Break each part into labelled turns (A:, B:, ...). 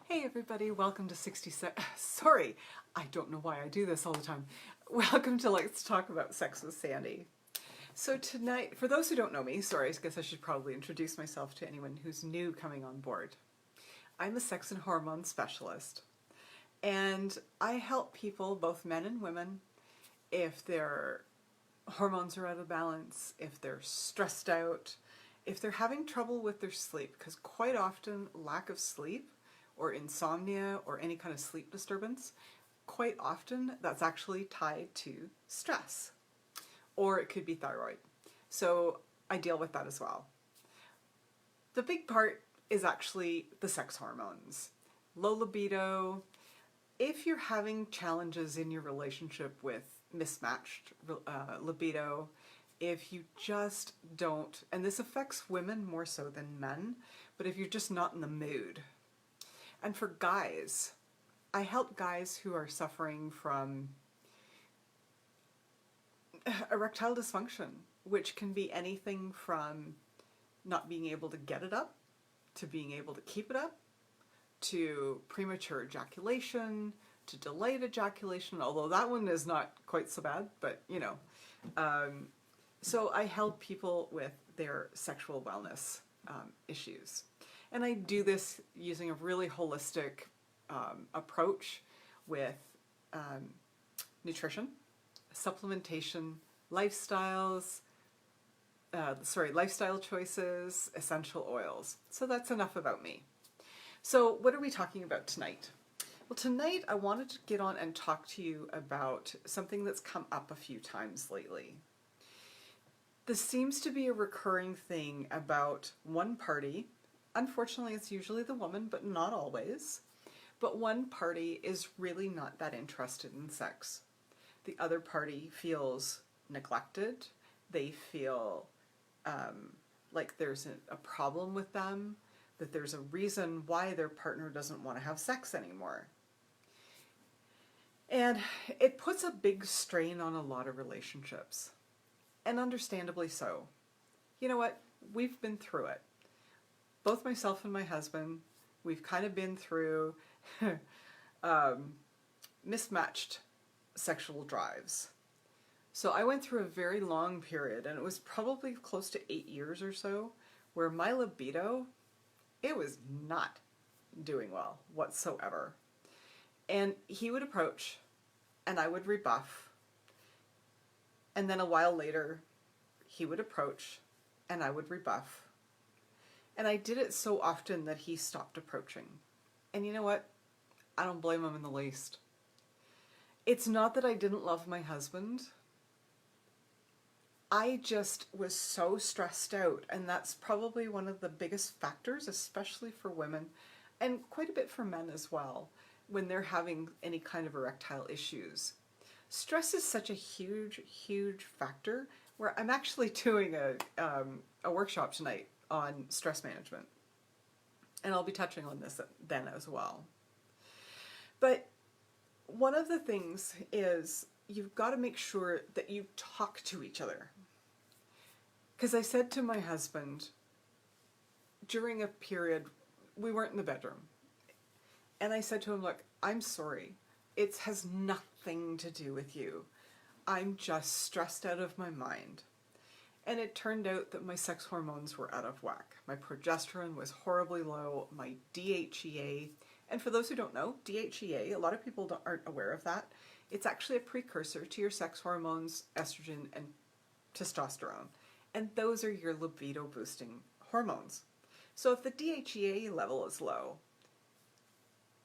A: Hey everybody, welcome to 66. Sorry, I don't know why I do this all the time. Welcome to Let's Talk About Sex with Sandy. So tonight, for those who don't know me, sorry, I guess I should probably introduce myself to anyone who's new coming on board. I'm a sex and hormone specialist, and I help people, both men and women, if their hormones are out of balance, if they're stressed out, if they're having trouble with their sleep, because quite often lack of sleep or insomnia or any kind of sleep disturbance, quite often that's actually tied to stress, or it could be thyroid. So I deal with that as well. The big part is actually the sex hormones. Low libido. If you're having challenges in your relationship with mismatched libido, if you just don't, and this affects women more so than men, but if you're just not in the mood. And for guys, I help guys who are suffering from erectile dysfunction, which can be anything from not being able to get it up, to being able to keep it up, to premature ejaculation, to delayed ejaculation, although that one is not quite so bad, but you know. So I help people with their sexual wellness issues. And I do this using a really holistic approach with nutrition, supplementation, lifestyle choices, essential oils. So that's enough about me. So what are we talking about tonight? Well, tonight I wanted to get on and talk to you about something that's come up a few times lately. This seems to be a recurring thing about one party. Unfortunately, it's usually the woman, but not always. But one party is really not that interested in sex. The other party feels neglected. They feel like there's a problem with them, that there's a reason why their partner doesn't want to have sex anymore. And it puts a big strain on a lot of relationships. And understandably so. You know what? We've been through it. Both myself and my husband, we've kind of been through mismatched sexual drives. So I went through a very long period, and it was probably close to 8 years or so, where my libido, it was not doing well whatsoever. And he would approach, and I would rebuff. And then a while later, he would approach, and I would rebuff. And I did it so often that he stopped approaching. And you know what? I don't blame him in the least. It's not that I didn't love my husband. I just was so stressed out, and that's probably one of the biggest factors, especially for women, and quite a bit for men as well, when they're having any kind of erectile issues. Stress is such a huge, huge factor, where I'm actually doing a workshop tonight on stress management. And I'll be touching on this then as well. But one of the things is you've got to make sure that you talk to each other. Because I said to my husband, during a period, we weren't in the bedroom. And I said to him, look, I'm sorry. It has nothing to do with you. I'm just stressed out of my mind. And it turned out that my sex hormones were out of whack. My progesterone was horribly low, my DHEA, and for those who don't know, DHEA, a lot of people aren't aware of that. It's actually a precursor to your sex hormones, estrogen and testosterone. And those are your libido boosting hormones. So if the DHEA level is low,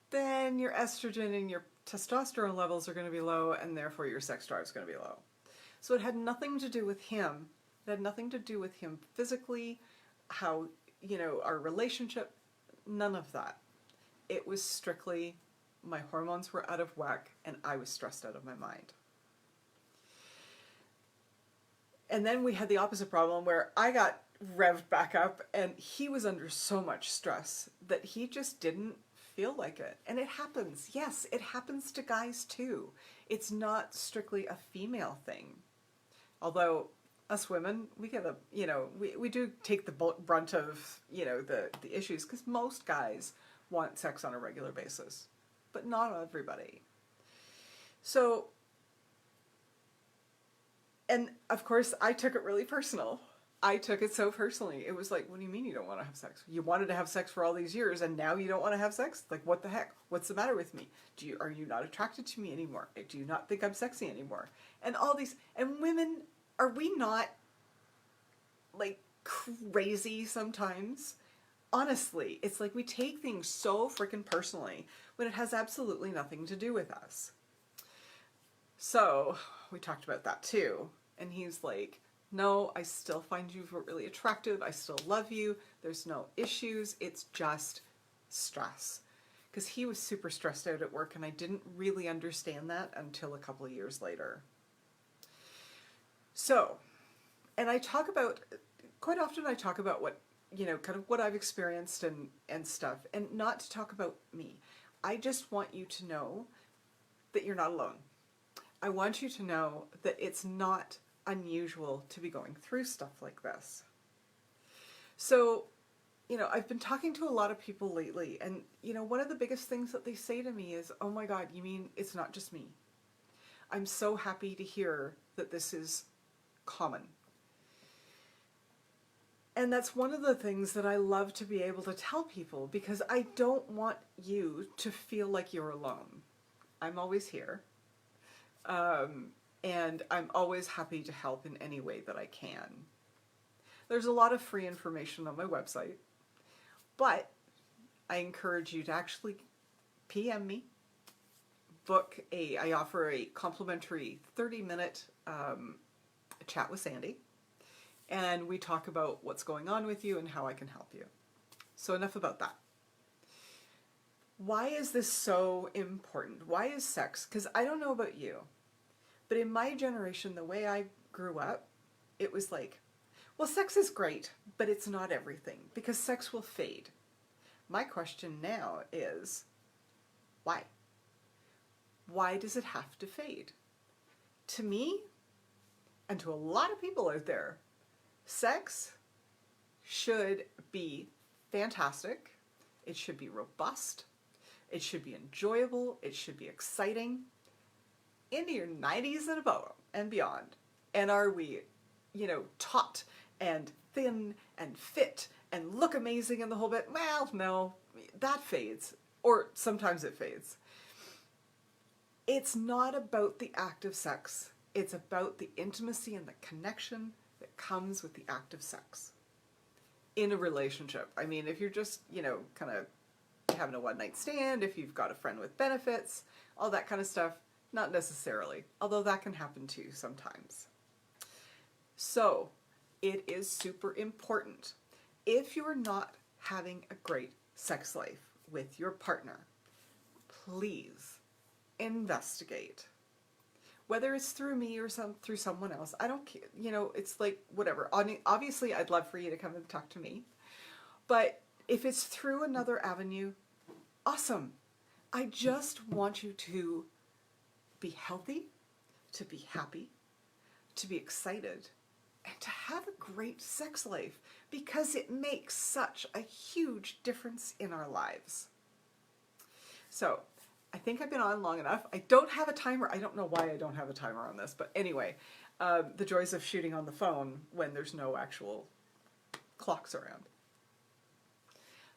A: then your estrogen and your testosterone levels are going to be low, and therefore your sex drive is going to be low. So it had nothing to do with him. It had nothing to do with him physically, how, our relationship, none of that. It was strictly my hormones were out of whack and I was stressed out of my mind. And then we had the opposite problem where I got revved back up and he was under so much stress that he just didn't feel like it. And it happens. Yes, it happens to guys too. It's not strictly a female thing. Although us women, we get we do take the brunt of, the issues, because most guys want sex on a regular basis, but not everybody. So, and of course, I took it really personal. I took it so personally. It was like, what do you mean you don't want to have sex? You wanted to have sex for all these years and now you don't want to have sex? Like, what the heck? What's the matter with me? Are you not attracted to me anymore? Do you not think I'm sexy anymore? And all these, and women, are we not like crazy sometimes? Honestly, it's like we take things so freaking personally when it has absolutely nothing to do with us. So we talked about that too. And he's like, no, I still find you really attractive. I still love you. There's no issues. It's just stress. Because he was super stressed out at work and I didn't really understand that until a couple of years later. So, and I talk about, quite often I talk about what, you know, kind of what I've experienced and stuff, and not to talk about me. I just want you to know that you're not alone. I want you to know that it's not unusual to be going through stuff like this. So, you know, I've been talking to a lot of people lately, and, you know, one of the biggest things that they say to me is, oh my God, you mean it's not just me? I'm so happy to hear that this is common. And that's one of the things that I love to be able to tell people, because I don't want you to feel like you're alone. I'm always here. And I'm always happy to help in any way that I can. There's a lot of free information on my website, but I encourage you to actually PM me, I offer a complimentary 30-minute chat with Sandy, and we talk about what's going on with you and how I can help you. So enough about that. Why is this so important? Why is sex? Because I don't know about you, but in my generation, the way I grew up, it was like, well, sex is great, but it's not everything, because sex will fade. My question now is, why? Why does it have to fade? To me, and to a lot of people out there, sex should be fantastic. It should be robust. It should be enjoyable. It should be exciting. Into your 90s and above and beyond. And are we, you know, taut and thin and fit and look amazing in the whole bit? Well, no, that fades. Or sometimes it fades. It's not about the act of sex. It's about the intimacy and the connection that comes with the act of sex in a relationship. I mean, if you're just, you know, kind of having a one-night stand, if you've got a friend with benefits, all that kind of stuff, not necessarily, although that can happen too sometimes. So, it is super important. If you're not having a great sex life with your partner, please investigate. Whether it's through me or through someone else, I don't care. You know, it's like, whatever. Obviously, I'd love for you to come and talk to me. But if it's through another avenue, awesome. I just want you to be healthy, to be happy, to be excited, and to have a great sex life, because it makes such a huge difference in our lives. So, I think I've been on long enough. I don't have a timer. I don't know why I don't have a timer on this, but anyway, the joys of shooting on the phone when there's no actual clocks around.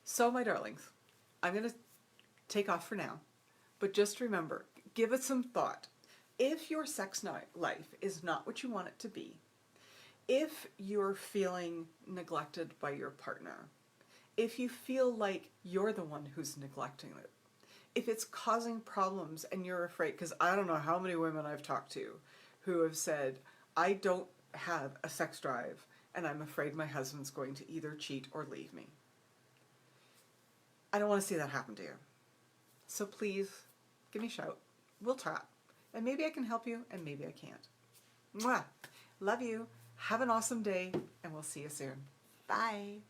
A: So, my darlings, I'm going to take off for now, but just remember, give it some thought. If your sex life is not what you want it to be, if you're feeling neglected by your partner, if you feel like you're the one who's neglecting it, if it's causing problems and you're afraid, because I don't know how many women I've talked to who have said, I don't have a sex drive and I'm afraid my husband's going to either cheat or leave me. I don't want to see that happen to you. So please, give me a shout. We'll chat. And maybe I can help you and maybe I can't. Mwah! Love you. Have an awesome day and we'll see you soon. Bye.